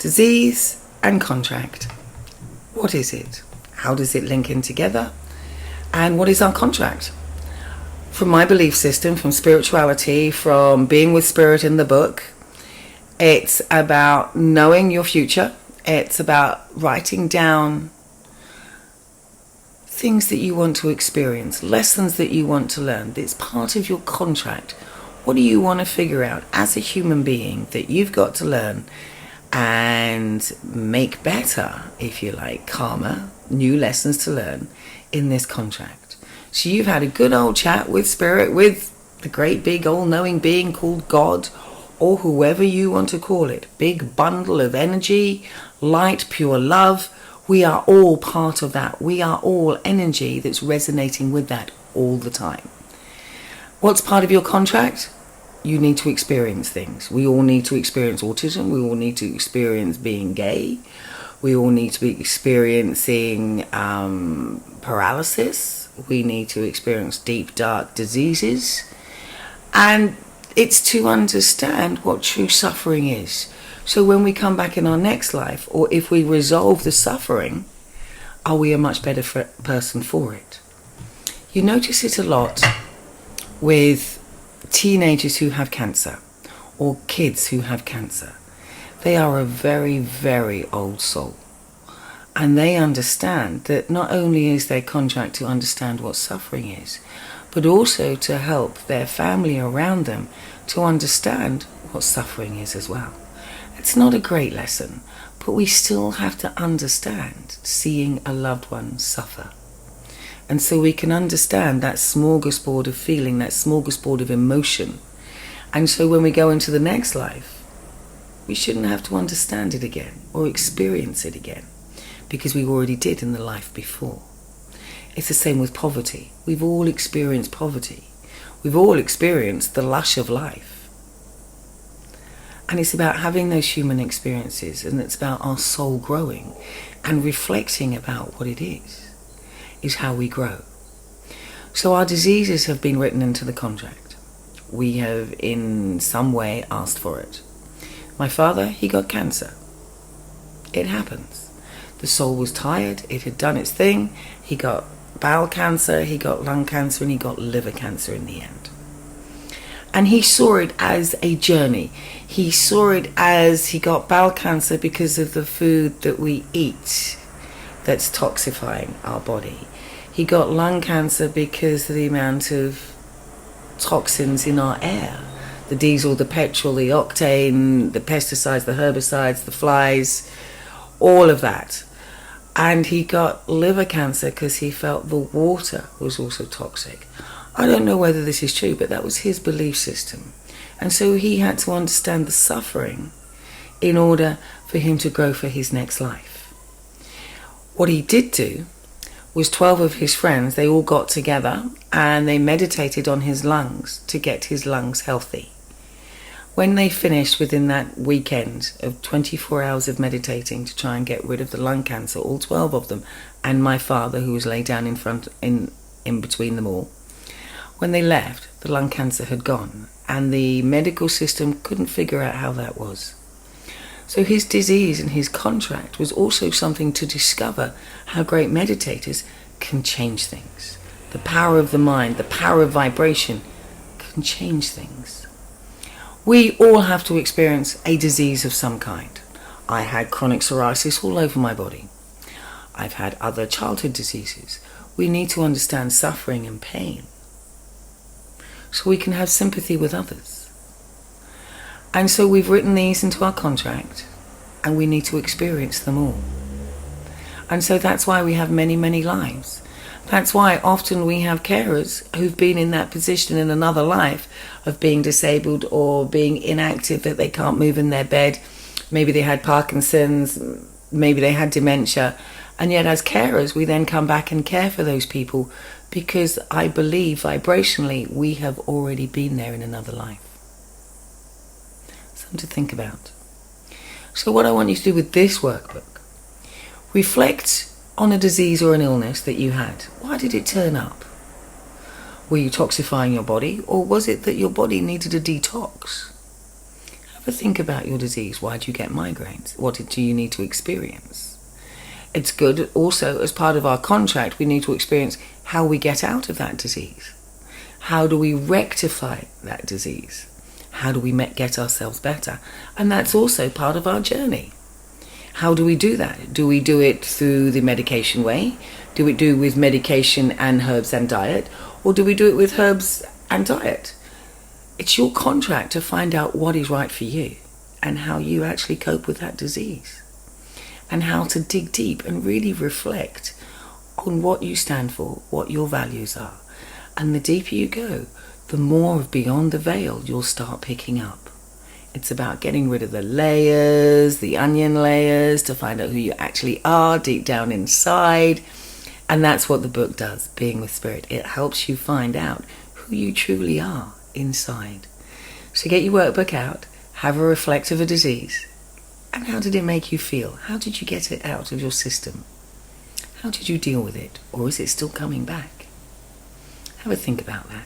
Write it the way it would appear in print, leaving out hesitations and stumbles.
Disease and contract. What is it? How does it link in together? And what is our contract? From my belief system, from spirituality, from being with spirit in the book, it's about knowing your future. It's about writing down things that you want to experience, lessons that you want to learn. It's part of your contract. What do you want to figure out as a human being that you've got to learn and make better, if you like, karma, new lessons to learn in this contract? So you've had a good old chat with spirit, with the great big all-knowing being called God, or whoever you want to call it. Big bundle of energy, light, pure love. We are all part of that. We are all energy that's resonating with that all the time. What's part of your contract? You need to experience things. We all need to experience autism. We all need to experience being gay. We all need to be experiencing paralysis. We need to experience deep, dark diseases. And it's to understand what true suffering is. So when we come back in our next life, or if we resolve the suffering, are we a much better person for it? You notice it a lot with teenagers who have cancer, or kids who have cancer. They are a very, very old soul. And they understand that not only is their contract to understand what suffering is, but also to help their family around them to understand what suffering is as well. It's not a great lesson, but we still have to understand seeing a loved one suffer. And so we can understand that smorgasbord of feeling, that smorgasbord of emotion. And so when we go into the next life, we shouldn't have to understand it again or experience it again, because we already did in the life before. It's the same with poverty. We've all experienced poverty. We've all experienced the lush of life. And it's about having those human experiences, and it's about our soul growing and reflecting about what it is how we grow. So our diseases have been written into the contract. We have in some way asked for it. My father, he got cancer. It happens. The soul was tired. It had done its thing. He got bowel cancer, he got lung cancer, and he got liver cancer in the end. And he saw it as a journey. He saw it as he got bowel cancer because of the food that we eat that's toxifying our body. He got lung cancer because of the amount of toxins in our air. The diesel, the petrol, the octane, the pesticides, the herbicides, the flies, all of that. And he got liver cancer because he felt the water was also toxic. I don't know whether this is true, but that was his belief system. And so he had to understand the suffering in order for him to grow for his next life. What he did do was 12 of his friends, they all got together and they meditated on his lungs to get his lungs healthy. When they finished within that weekend of 24 hours of meditating to try and get rid of the lung cancer, all 12 of them, and my father, who was laid down in between them all, when they left, the lung cancer had gone, and the medical system couldn't figure out how that was. So his disease and his contract was also something to discover how great meditators can change things. The power of the mind, the power of vibration can change things. We all have to experience a disease of some kind. I had chronic psoriasis all over my body. I've had other childhood diseases. We need to understand suffering and pain so we can have sympathy with others. And so we've written these into our contract, and we need to experience them all. And so that's why we have many, many lives. That's why often we have carers who've been in that position in another life of being disabled or being inactive, that they can't move in their bed. Maybe they had Parkinson's, maybe they had dementia. And yet as carers, we then come back and care for those people because I believe vibrationally we have already been there in another life. Something to think about. So what I want you to do with this workbook, reflect on a disease or an illness that you had. Why did it turn up? Were you toxifying your body, or was it that your body needed a detox? Have a think about your disease. Why do you get migraines? What do you need to experience? It's good also, as part of our contract, we need to experience how we get out of that disease. How do we rectify that disease? How do we get ourselves better? And that's also part of our journey. How do we do that? Do we do it through the medication way? Do we do it with medication and herbs and diet? Or do we do it with herbs and diet? It's your contract to find out what is right for you and how you actually cope with that disease. And how to dig deep and really reflect on what you stand for, what your values are. And the deeper you go, the more of beyond the veil you'll start picking up. It's about getting rid of the layers, the onion layers, to find out who you actually are deep down inside. And that's what the book does, Being with Spirit. It helps you find out who you truly are inside. So get your workbook out, have a reflect of a disease. And how did it make you feel? How did you get it out of your system? How did you deal with it? Or is it still coming back? Have a think about that.